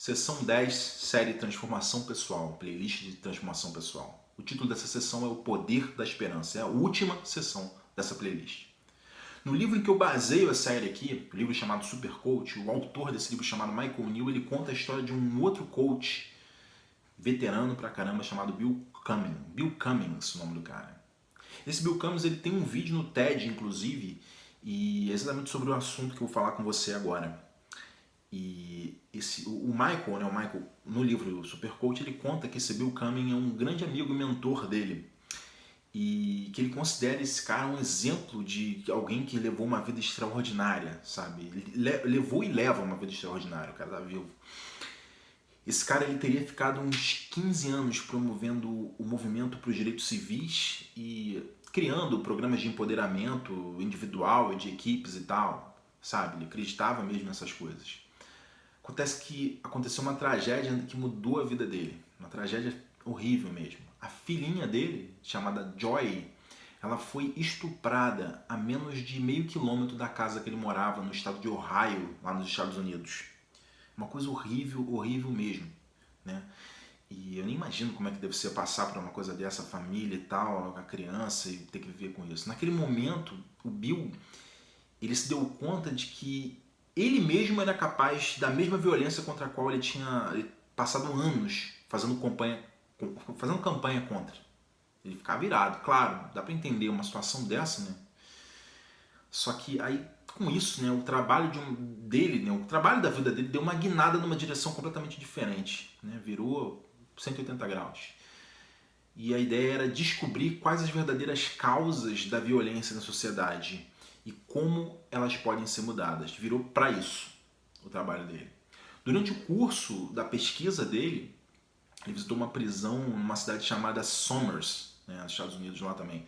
Sessão 10, série Transformação Pessoal, playlist de transformação pessoal. O título dessa sessão é O Poder da Esperança, é a última sessão dessa playlist. No livro em que eu baseio a série aqui, o livro chamado Super Coach, o autor desse livro chamado Michael Neill, ele conta a história de um outro coach veterano pra caramba chamado Bill Cummings. Bill Cummings, o nome do cara. Esse Bill Cummings ele tem um vídeo no TED, inclusive, e é exatamente sobre o assunto que eu vou falar com você agora. E o Michael, no livro Super Coach, ele conta que esse Bill Cummings é um grande amigo e mentor dele. E que ele considera esse cara um exemplo de alguém que levou uma vida extraordinária, sabe? Ele levou e leva uma vida extraordinária, o cara tá vivo. Esse cara ele teria ficado uns 15 anos promovendo o movimento para os direitos civis e criando programas de empoderamento individual e de equipes e tal, sabe? Ele acreditava mesmo nessas coisas. Acontece que aconteceu uma tragédia que mudou a vida dele, uma tragédia horrível mesmo. A filhinha dele, chamada Joy, ela foi estuprada a menos de meio quilômetro da casa que ele morava, no estado de Ohio, lá nos Estados Unidos. Uma coisa horrível, horrível mesmo, né? E eu nem imagino como é que deve ser passar por uma coisa dessa, a família e tal, a criança, e ter que viver com isso. Naquele momento, o Bill, ele se deu conta de que ele mesmo era capaz da mesma violência contra a qual ele tinha passado anos fazendo campanha contra. Ele ficava irado, claro, dá pra entender uma situação dessa, né? Só que aí, com isso, né, o trabalho dele, né, o trabalho da vida dele deu uma guinada numa direção completamente diferente, né? Virou 180 graus. E a ideia era descobrir quais as verdadeiras causas da violência na sociedade e como elas podem ser mudadas. Virou para isso o trabalho dele. Durante o curso da pesquisa dele, ele visitou uma prisão numa cidade chamada Somers, né, nos Estados Unidos lá também,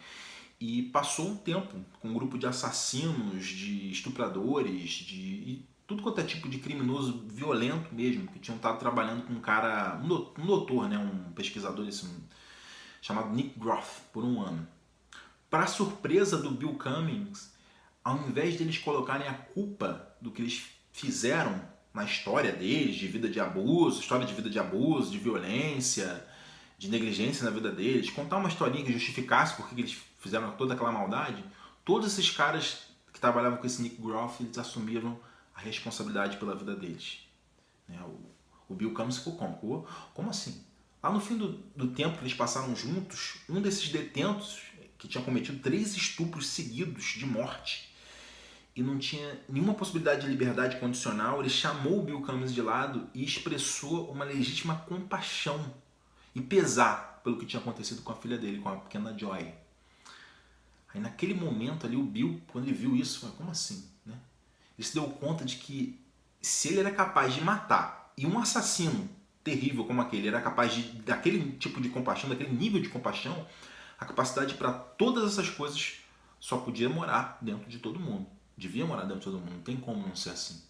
e passou um tempo com um grupo de assassinos, de estupradores, e tudo quanto é tipo de criminoso violento mesmo, que tinham estado trabalhando com um cara, um doutor, né, um pesquisador chamado Nick Groff, por um ano. Para surpresa do Bill Cummings, ao invés de eles colocarem a culpa do que eles fizeram na história deles, de vida de abuso, de violência, de negligência na vida deles, contar uma historinha que justificasse por que eles fizeram toda aquela maldade, todos esses caras que trabalhavam com esse Nick Groff, eles assumiram a responsabilidade pela vida deles. O Bill Cummings ficou como? Como assim? Lá no fim do tempo que eles passaram juntos, um desses detentos, que tinha cometido 3 estupros seguidos de morte, e não tinha nenhuma possibilidade de liberdade condicional, ele chamou o Bill Cummings de lado e expressou uma legítima compaixão e pesar pelo que tinha acontecido com a filha dele, com a pequena Joy. Aí naquele momento ali, o Bill, quando ele viu isso, falou, como assim? Né? Ele se deu conta de que se ele era capaz de matar, e um assassino terrível como aquele era capaz daquele tipo de compaixão, daquele nível de compaixão, a capacidade para todas essas coisas só podia morar dentro de todo mundo. Devia morar dentro de todo mundo, não tem como não ser assim.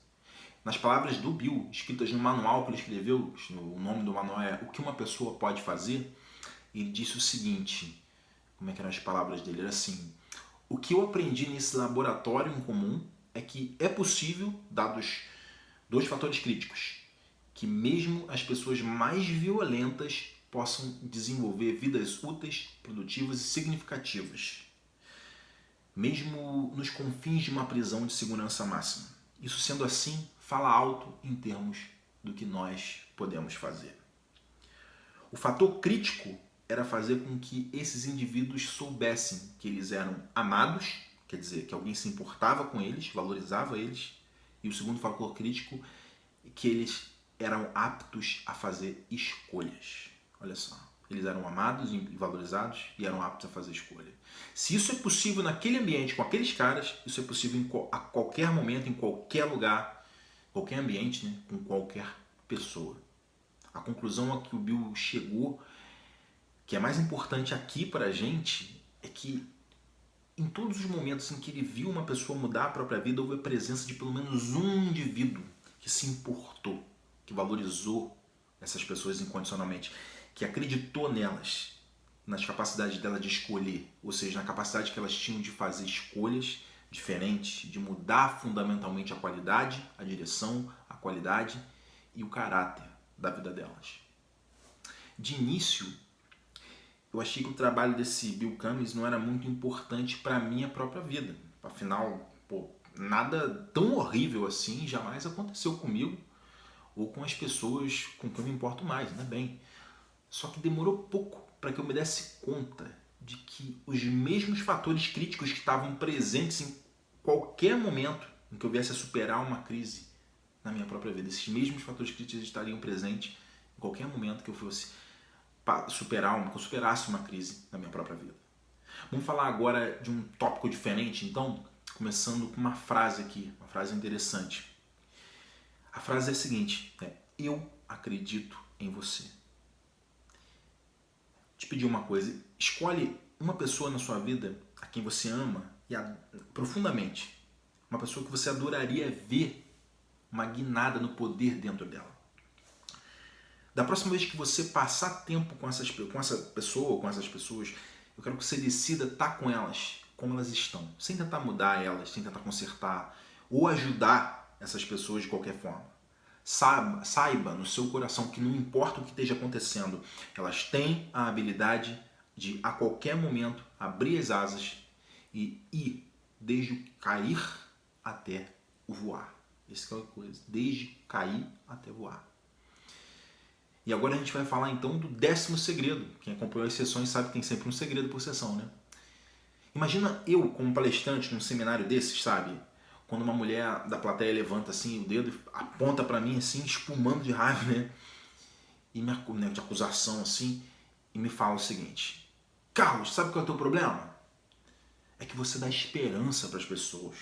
Nas palavras do Bill, escritas no manual que ele escreveu, o nome do manual é O que uma pessoa pode fazer, ele disse o seguinte, como é que eram as palavras dele? Era assim, o que eu aprendi nesse laboratório em comum é que é possível, dados 2 fatores críticos, que mesmo as pessoas mais violentas possam desenvolver vidas úteis, produtivas e significativas, mesmo nos confins de uma prisão de segurança máxima. Isso sendo assim, fala alto em termos do que nós podemos fazer. O fator crítico era fazer com que esses indivíduos soubessem que eles eram amados, quer dizer, que alguém se importava com eles, valorizava eles, e o segundo fator crítico é que eles eram aptos a fazer escolhas. Olha só, eles eram amados e valorizados e eram aptos a fazer escolha. Se isso é possível naquele ambiente, com aqueles caras, isso é possível a qualquer momento, em qualquer lugar, qualquer ambiente, né, com qualquer pessoa. A conclusão a que o Bill chegou, que é mais importante aqui pra gente, é que em todos os momentos em que ele viu uma pessoa mudar a própria vida, houve a presença de pelo menos um indivíduo que se importou, que valorizou essas pessoas incondicionalmente, que acreditou nelas, nas capacidades delas de escolher, ou seja, na capacidade que elas tinham de fazer escolhas diferentes, de mudar fundamentalmente a qualidade, a direção, a qualidade e o caráter da vida delas. De início, eu achei que o trabalho desse Bill Cummings não era muito importante para a minha própria vida. Afinal, nada tão horrível assim jamais aconteceu comigo ou com as pessoas com quem eu me importo mais, ainda bem. Só que demorou pouco para que eu me desse conta de que os mesmos fatores críticos que estavam presentes em qualquer momento em que eu viesse a superar uma crise na minha própria vida, esses mesmos fatores críticos estariam presentes em qualquer momento que eu fosse que eu superasse uma crise na minha própria vida. Vamos falar agora de um tópico diferente, então, começando com uma frase aqui, uma frase interessante. A frase é a seguinte: eu acredito em você. Te pedir uma coisa, escolhe uma pessoa na sua vida a quem você ama profundamente, uma pessoa que você adoraria ver uma guinada no poder dentro dela. Da próxima vez que você passar tempo com essa pessoa ou com essas pessoas, eu quero que você decida estar com elas como elas estão, sem tentar mudar elas, sem tentar consertar ou ajudar essas pessoas de qualquer forma. Saiba no seu coração que não importa o que esteja acontecendo, elas têm a habilidade de a qualquer momento abrir as asas e ir desde o cair até o voar. Essa é a coisa, desde cair até voar. E agora a gente vai falar então do 10º segredo. Quem acompanhou as sessões sabe que tem sempre um segredo por sessão, né? Imagina eu como palestrante num seminário desses, sabe? Quando uma mulher da plateia levanta assim o dedo e aponta pra mim assim, espumando de raiva, né? E de acusação assim, e me fala o seguinte: Carlos, sabe qual é o teu problema? É que você dá esperança para as pessoas.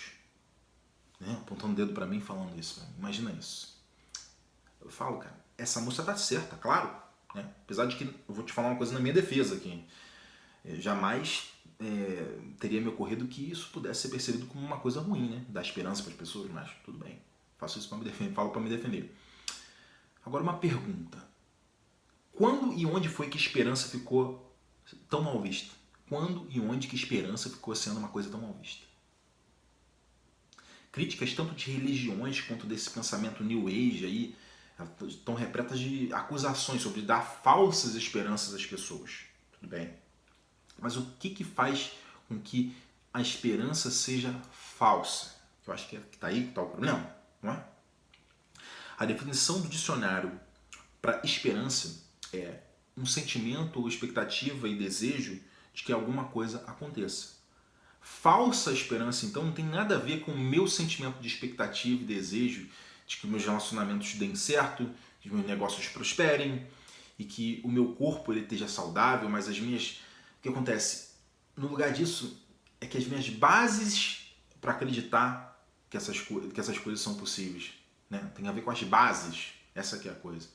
Né? Apontando o dedo pra mim e falando isso. Imagina isso. Eu falo, cara, essa moça tá certa, claro. Né? Apesar de que eu vou te falar uma coisa na minha defesa aqui. Jamais teria me ocorrido que isso pudesse ser percebido como uma coisa ruim, né? Dar esperança para as pessoas, mas tudo bem. Faço isso para me defender, falo para me defender. Agora uma pergunta. Quando e onde foi que esperança ficou tão mal vista? Quando e onde que esperança ficou sendo uma coisa tão mal vista? Críticas tanto de religiões quanto desse pensamento New Age aí estão repletas de acusações sobre dar falsas esperanças às pessoas. Tudo bem. Mas o que faz com que a esperança seja falsa? Eu acho que está aí que está o problema, não é? A definição do dicionário para esperança é um sentimento ou expectativa e desejo de que alguma coisa aconteça. Falsa esperança, então, não tem nada a ver com o meu sentimento de expectativa e desejo de que meus relacionamentos deem certo, que meus negócios prosperem e que o meu corpo ele esteja saudável, mas as minhas... O que acontece? No lugar disso, é que as minhas bases para acreditar que essas coisas são possíveis, né? Tem a ver com as bases, essa que é a coisa.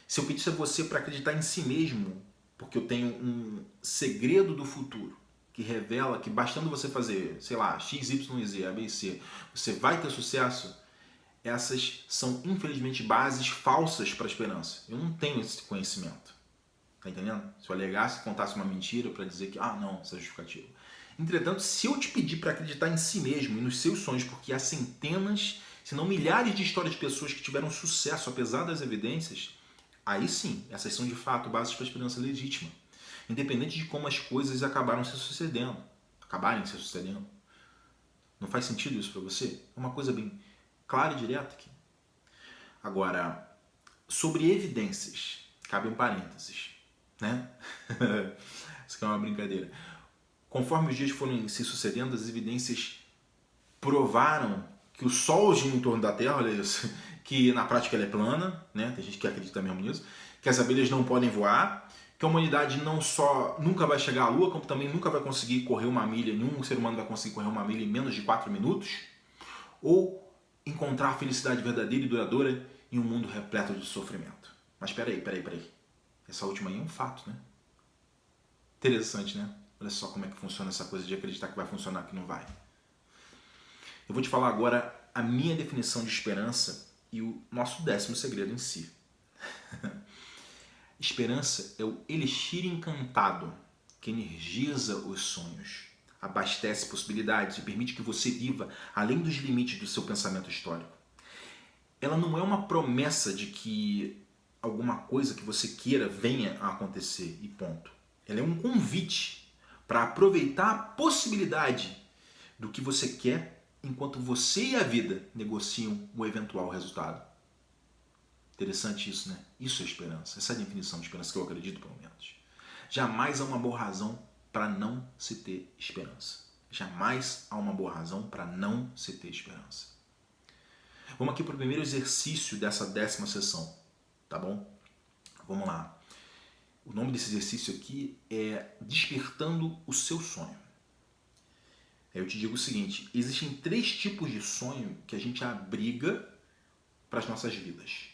Se eu pedisse a você para acreditar em si mesmo, porque eu tenho um segredo do futuro, que revela que bastando você fazer, sei lá, X, Y, Z, A, B e C, você vai ter sucesso, essas são, infelizmente, bases falsas para a esperança. Eu não tenho esse conhecimento. Tá entendendo? Se eu alegasse, contasse uma mentira para dizer que, não, isso é justificativo. Entretanto, se eu te pedir para acreditar em si mesmo e nos seus sonhos, porque há centenas, se não milhares de histórias de pessoas que tiveram sucesso apesar das evidências, aí sim, essas são de fato bases para a esperança legítima. Independente de como as coisas acabarem se sucedendo. Não faz sentido isso para você? É uma coisa bem clara e direta aqui. Agora, sobre evidências, cabe um parênteses. Né? Isso aqui é uma brincadeira. Conforme os dias foram se sucedendo, as evidências provaram que o Sol gira em torno da Terra, olha isso, que na prática ela é plana, né? Tem gente que acredita mesmo nisso, que as abelhas não podem voar, que a humanidade não só nunca vai chegar à Lua, como também nunca vai conseguir correr uma milha, nenhum ser humano vai conseguir correr uma milha em menos de 4 minutos, ou encontrar a felicidade verdadeira e duradoura em um mundo repleto de sofrimento. Mas peraí. Essa última aí é um fato, né? Interessante, né? Olha só como é que funciona essa coisa de acreditar que vai funcionar, que não vai. Eu vou te falar agora a minha definição de esperança e o nosso 10º segredo em si. Esperança é o elixir encantado que energiza os sonhos, abastece possibilidades e permite que você viva além dos limites do seu pensamento histórico. Ela não é uma promessa de que alguma coisa que você queira venha a acontecer e ponto. Ela é um convite para aproveitar a possibilidade do que você quer enquanto você e a vida negociam o eventual resultado. Interessante isso, né? Isso é esperança. Essa é a definição de esperança que eu acredito, pelo menos. Jamais há uma boa razão para não se ter esperança. Jamais há uma boa razão para não se ter esperança. Vamos aqui para o primeiro exercício dessa 10ª sessão, tá bom? Vamos lá. O nome desse exercício aqui é Despertando o Seu Sonho. Eu te digo o seguinte, existem 3 tipos de sonho que a gente abriga para as nossas vidas.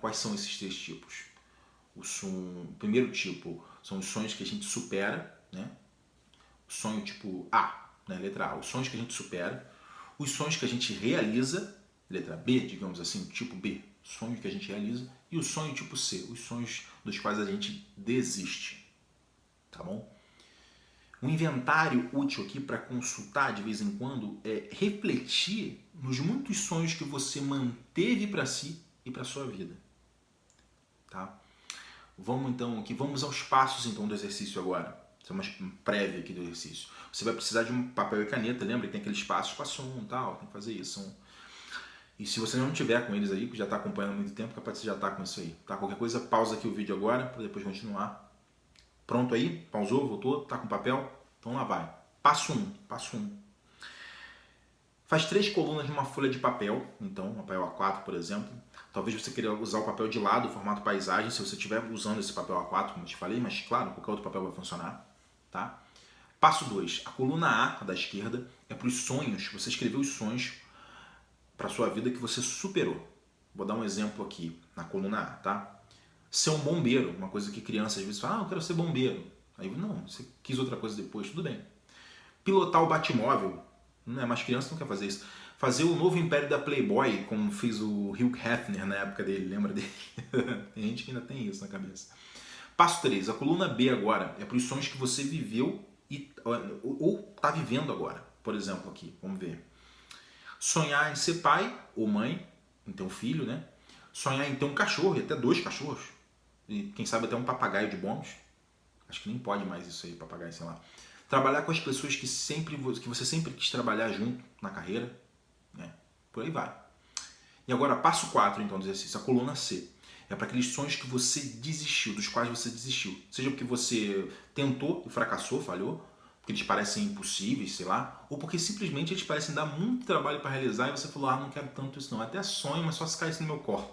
Quais são esses 3 tipos? O primeiro tipo são os sonhos que a gente supera, né? O sonho tipo A, né? Letra A, os sonhos que a gente supera, os sonhos que a gente realiza, letra B, digamos assim, tipo B, sonho que a gente realiza, e o sonho tipo C, os sonhos dos quais a gente desiste, tá bom? Um inventário útil aqui para consultar de vez em quando é refletir nos muitos sonhos que você manteve para si e para sua vida, tá? Vamos aos passos então do exercício agora. Isso é uma prévia aqui do exercício. Você vai precisar de um papel e caneta, lembra que tem aqueles passos, passo 1 e tal, tem que fazer isso. E se você não tiver com eles aí, que já está acompanhando há muito tempo, capaz de você já está com isso aí, tá? Qualquer coisa, pausa aqui o vídeo agora para depois continuar. Pronto aí? Pausou? Voltou? Tá com papel? Então lá vai. Passo 1. Faz 3 colunas numa folha de papel, então, papel A4, por exemplo. Talvez você queira usar o papel de lado, o formato paisagem, se você estiver usando esse papel A4, como eu te falei, mas claro, qualquer outro papel vai funcionar, tá? Passo 2. A coluna A, da esquerda, é para os sonhos, você escreveu os sonhos para a sua vida que você superou. Vou dar um exemplo aqui, na coluna A, tá? Ser um bombeiro, uma coisa que criança às vezes fala, eu quero ser bombeiro. Aí, não, você quis outra coisa depois, tudo bem. Pilotar o Batmóvel, não é mais criança, não quer fazer isso. Fazer o novo império da Playboy, como fez o Hugh Hefner na época dele, lembra dele? Tem gente que ainda tem isso na cabeça. Passo 3, a coluna B agora, é para os sonhos que você viveu ou está vivendo agora. Por exemplo aqui, vamos ver. Sonhar em ser pai ou mãe, em ter um filho, né? Sonhar em ter um cachorro, e até 2 cachorros. E quem sabe até um papagaio de bônus. Acho que nem pode mais isso aí, papagaio, sei lá. Trabalhar com as pessoas que você sempre quis trabalhar junto na carreira, né? Por aí vai. E agora, passo 4, então, do exercício, a coluna C. É para aqueles sonhos que você desistiu, dos quais você desistiu. Seja porque você tentou e fracassou, falhou, porque eles parecem impossíveis, sei lá, ou porque simplesmente eles parecem dar muito trabalho para realizar e você falou, não quero tanto isso não. Até sonho, mas só se cair isso no meu colo.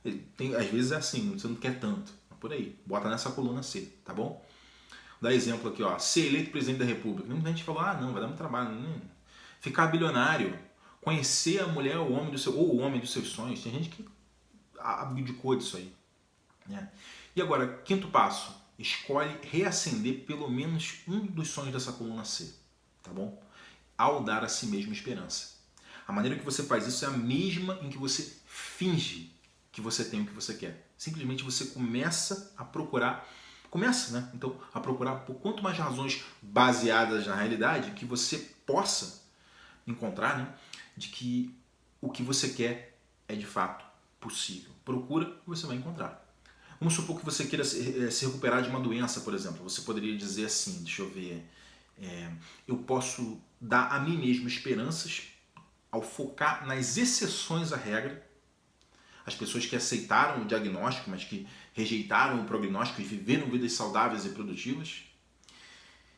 Às vezes é assim, você não quer tanto. Por aí, bota nessa coluna C, tá bom? Vou dar exemplo aqui, ó, ser eleito presidente da República. Muita gente falou, não, vai dar muito trabalho. Ficar bilionário, conhecer a mulher ou o homem dos seus sonhos. Tem gente que abdicou disso aí, né? E agora, 5º passo, escolhe reacender pelo menos um dos sonhos dessa coluna C, tá bom? Ao dar a si mesmo esperança. A maneira que você faz isso é a mesma em que você finge que você tem o que você quer. Simplesmente você começa a procurar, Então, a procurar por quanto mais razões baseadas na realidade que você possa encontrar, né? De que o que você quer é de fato possível. Procura e você vai encontrar. Vamos supor que você queira se recuperar de uma doença, por exemplo. Você poderia dizer assim, deixa eu ver, eu posso dar a mim mesmo esperanças ao focar nas exceções à regra. As pessoas que aceitaram o diagnóstico, mas que rejeitaram o prognóstico e viveram vidas saudáveis e produtivas.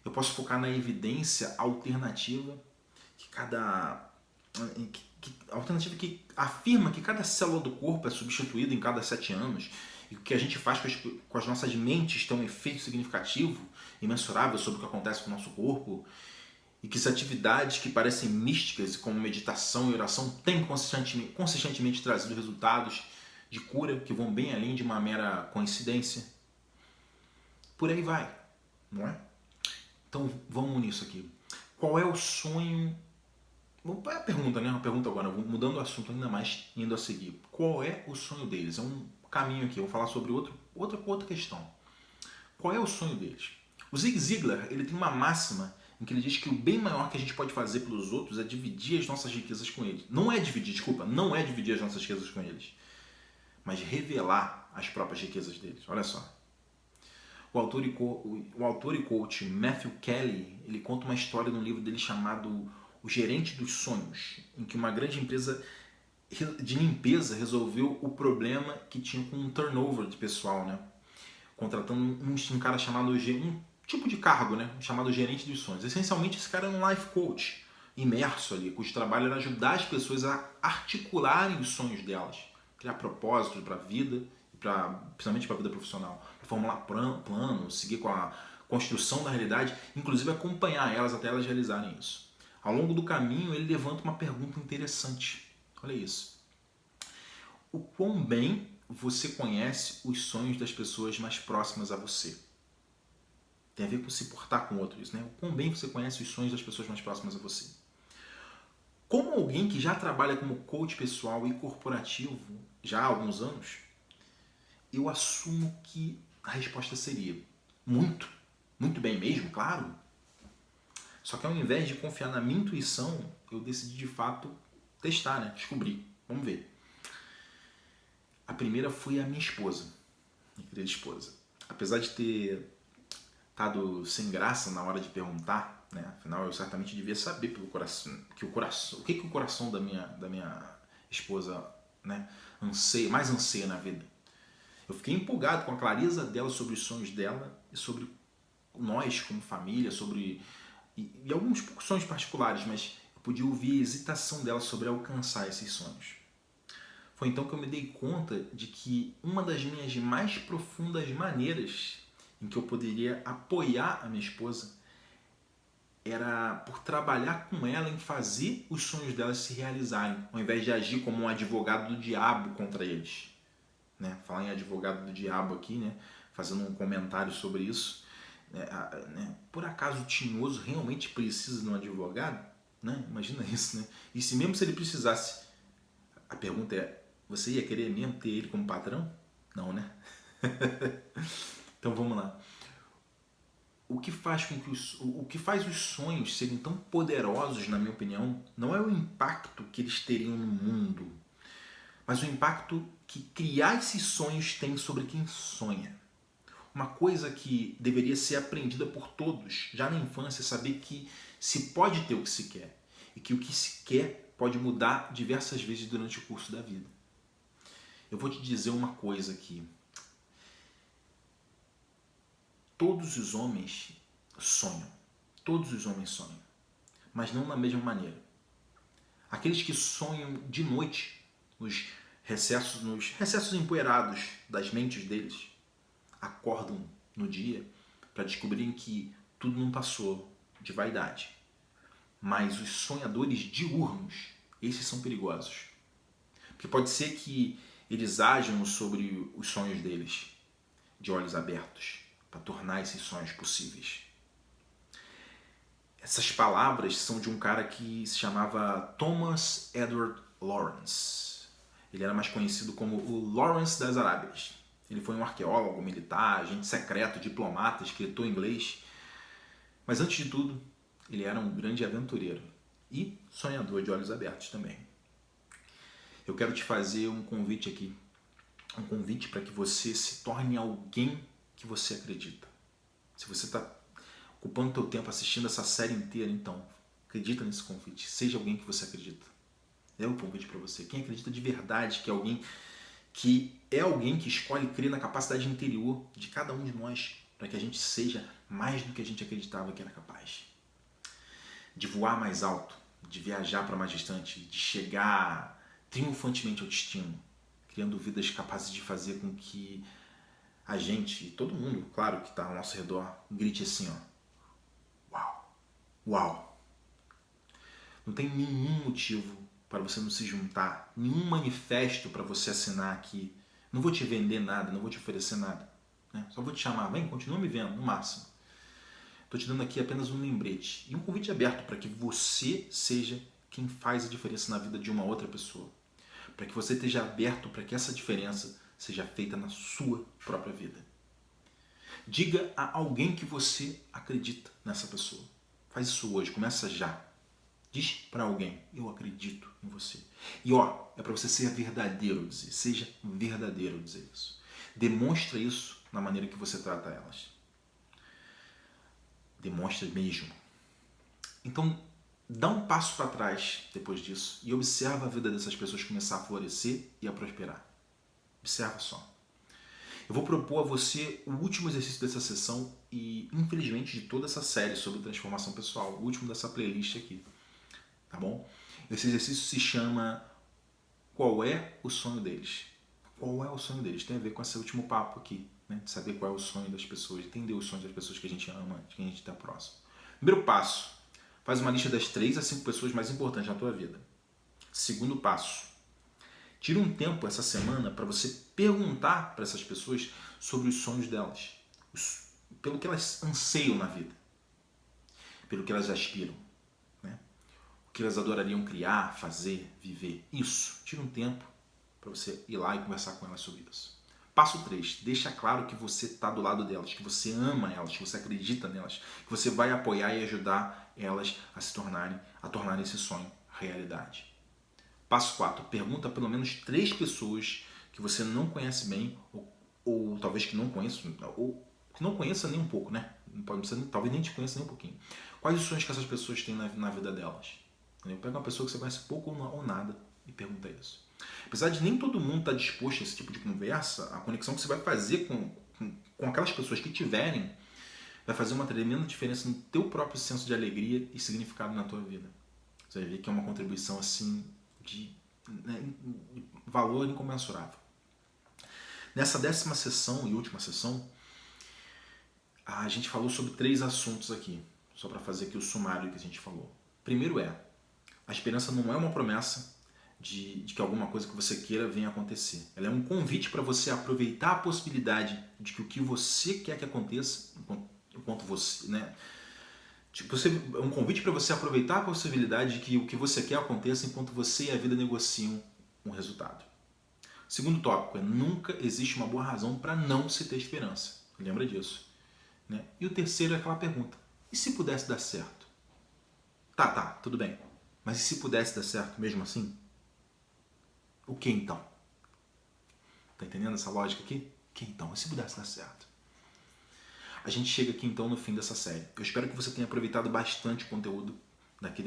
Eu posso focar na evidência alternativa que afirma que cada célula do corpo é substituída em cada 7 anos e o que a gente faz com as nossas mentes tem um efeito significativo e mensurável sobre o que acontece com o nosso corpo e que as atividades que parecem místicas, como meditação e oração, têm consistentemente trazido resultados de cura que vão bem além de uma mera coincidência. Por aí vai, não é? Então vamos nisso aqui. Qual é o sonho... É a pergunta, né? Uma pergunta agora, mudando o assunto ainda mais, indo a seguir. Qual é o sonho deles? É um caminho aqui, eu vou falar sobre outra questão. Qual é o sonho deles? O Zig Ziglar, ele tem uma máxima em que ele diz que o bem maior que a gente pode fazer pelos outros é dividir as nossas riquezas com eles. Não é dividir as nossas riquezas com eles, mas revelar as próprias riquezas deles. Olha só. O autor e coach Matthew Kelly, ele conta uma história num livro dele chamado O Gerente dos Sonhos, em que uma grande empresa de limpeza resolveu o problema que tinha com um turnover de pessoal, né? Contratando um cara chamado, um tipo de cargo, né? Chamado Gerente dos Sonhos. Essencialmente, esse cara era um life coach, imerso ali, cujo trabalho era ajudar as pessoas a articularem os sonhos delas, criar propósitos para a vida, principalmente para a vida profissional, para formular plano, seguir com a construção da realidade, inclusive acompanhar elas até elas realizarem isso. Ao longo do caminho, ele levanta uma pergunta interessante. Olha isso. O quão bem você conhece os sonhos das pessoas mais próximas a você? Tem a ver com se portar com outros, né? O quão bem você conhece os sonhos das pessoas mais próximas a você? Como alguém que já trabalha como coach pessoal e corporativo já há alguns anos, eu assumo que a resposta seria muito, muito bem mesmo, claro. Só que ao invés de confiar na minha intuição, eu decidi de fato testar, né? Descobrir. Vamos ver. A primeira foi a minha esposa, minha querida esposa. Apesar de ter estado sem graça na hora de perguntar, né? Afinal eu certamente devia saber pelo coração, o que o coração da minha esposa, né, mais anseia na vida. Eu fiquei empolgado com a clareza dela sobre os sonhos dela e sobre nós como família, e alguns poucos sonhos particulares, mas eu podia ouvir a hesitação dela sobre alcançar esses sonhos. Foi então que eu me dei conta de que uma das minhas mais profundas maneiras em que eu poderia apoiar a minha esposa era por trabalhar com ela em fazer os sonhos dela se realizarem, ao invés de agir como um advogado do diabo contra eles. Né? Falar em advogado do diabo aqui, né? Fazendo um comentário sobre isso. Né? Por acaso o tinhoso realmente precisa de um advogado? Né? Imagina isso, né? E se mesmo se ele precisasse, a pergunta é, você ia querer mesmo ter ele como patrão? Não, né? Então vamos lá. O que faz os sonhos serem tão poderosos, na minha opinião, não é o impacto que eles teriam no mundo, mas o impacto que criar esses sonhos tem sobre quem sonha. Uma coisa que deveria ser aprendida por todos, já na infância, é saber que se pode ter o que se quer e que o que se quer pode mudar diversas vezes durante o curso da vida. Eu vou te dizer uma coisa aqui. Todos os homens sonham. Todos os homens sonham. Mas não da mesma maneira. Aqueles que sonham de noite, nos recessos empoeirados das mentes deles, acordam no dia para descobrirem que tudo não passou de vaidade. Mas os sonhadores diurnos, esses são perigosos. Porque pode ser que eles ajam sobre os sonhos deles, de olhos abertos, para tornar esses sonhos possíveis. Essas palavras são de um cara que se chamava Thomas Edward Lawrence. Ele era mais conhecido como o Lawrence das Arábias. Ele foi um arqueólogo, militar, agente secreto, diplomata, escritor inglês. Mas antes de tudo, ele era um grande aventureiro e sonhador de olhos abertos também. Eu quero te fazer um convite aqui. Um convite para que você se torne alguém que você acredita. Se você está ocupando o teu tempo assistindo essa série inteira, então acredita nesse convite. Seja alguém que você acredita. É um convite para você. Quem acredita de verdade que é alguém que escolhe crer na capacidade interior de cada um de nós para que a gente seja mais do que a gente acreditava que era capaz. De voar mais alto, de viajar para mais distante, de chegar triunfantemente ao destino, criando vidas capazes de fazer com que a gente, e todo mundo, claro, que está ao nosso redor, grite assim, ó, uau, uau. Não tem nenhum motivo para você não se juntar, nenhum manifesto para você assinar aqui. Não vou te vender nada, não vou te oferecer nada. Né? Só vou te chamar, vem, continua me vendo, no máximo. Estou te dando aqui apenas um lembrete e um convite aberto para que você seja quem faz a diferença na vida de uma outra pessoa. Para que você esteja aberto para que essa diferença seja feita na sua própria vida. Diga a alguém que você acredita nessa pessoa. Faz isso hoje, começa já. Diz para alguém, eu acredito em você. E é para você ser verdadeiro dizer, seja verdadeiro dizer isso. Demonstra isso na maneira que você trata elas. Demonstra mesmo. Então, dá um passo para trás depois disso e observa a vida dessas pessoas começar a florescer e a prosperar. Observa só. Eu vou propor a você o último exercício dessa sessão e, infelizmente, de toda essa série sobre transformação pessoal, o último dessa playlist aqui, tá bom? Esse exercício se chama Qual é o sonho deles? Qual é o sonho deles? Tem a ver com esse último papo aqui, né? De saber qual é o sonho das pessoas, entender os sonhos das pessoas que a gente ama, de quem a gente está próximo. Primeiro passo, faz uma lista das 3 a 5 pessoas mais importantes na tua vida. Segundo passo, tira um tempo essa semana para você perguntar para essas pessoas sobre os sonhos delas, pelo que elas anseiam na vida, pelo que elas aspiram, né? O que elas adorariam criar, fazer, viver. Isso, tira um tempo para você ir lá e conversar com elas sobre isso. Passo 3, deixa claro que você está do lado delas, que você ama elas, que você acredita nelas, que você vai apoiar e ajudar elas a tornarem esse sonho realidade. Passo 4, pergunta a pelo menos 3 pessoas que você não conhece bem, ou talvez que não conheça, ou que não conheça nem um pouco, né? Talvez nem te conheça nem um pouquinho. Quais os sonhos que essas pessoas têm na vida delas? Pega uma pessoa que você conhece pouco ou nada e pergunta isso. Apesar de nem todo mundo estar disposto a esse tipo de conversa, a conexão que você vai fazer com aquelas pessoas que tiverem vai fazer uma tremenda diferença no teu próprio senso de alegria e significado na tua vida. Você vai ver que é uma contribuição assim de valor incomensurável. Nessa 10ª sessão e última sessão, a gente falou sobre 3 assuntos aqui, só para fazer aqui o sumário que a gente falou. Primeiro a esperança não é uma promessa de que alguma coisa que você queira venha acontecer. Ela é um convite para você aproveitar a possibilidade de que o que você quer que aconteça, enquanto você, né? É um convite para você aproveitar a possibilidade de que o que você quer aconteça enquanto você e a vida negociam um resultado. Segundo tópico nunca existe uma boa razão para não se ter esperança. Lembra disso, né? E o terceiro é aquela pergunta: e se pudesse dar certo? Tá, tudo bem. Mas e se pudesse dar certo mesmo assim? O que então? Tá entendendo essa lógica aqui? O que então? E se pudesse dar certo? A gente chega aqui então no fim dessa série. Eu espero que você tenha aproveitado bastante o conteúdo daqui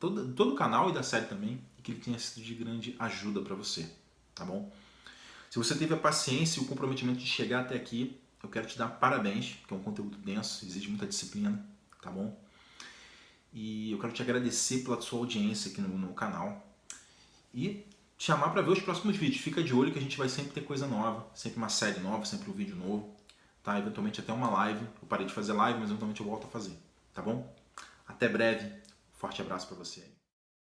todo o canal e da série também, e que ele tenha sido de grande ajuda para você, tá bom? Se você teve a paciência e o comprometimento de chegar até aqui, eu quero te dar parabéns, porque é um conteúdo denso, exige muita disciplina, tá bom? E eu quero te agradecer pela sua audiência aqui no canal e te chamar para ver os próximos vídeos. Fica de olho que a gente vai sempre ter coisa nova, sempre uma série nova, sempre um vídeo novo, tá? Eventualmente até uma live. Eu parei de fazer live, mas eventualmente eu volto a fazer, tá bom? Até breve. Forte abraço para você aí.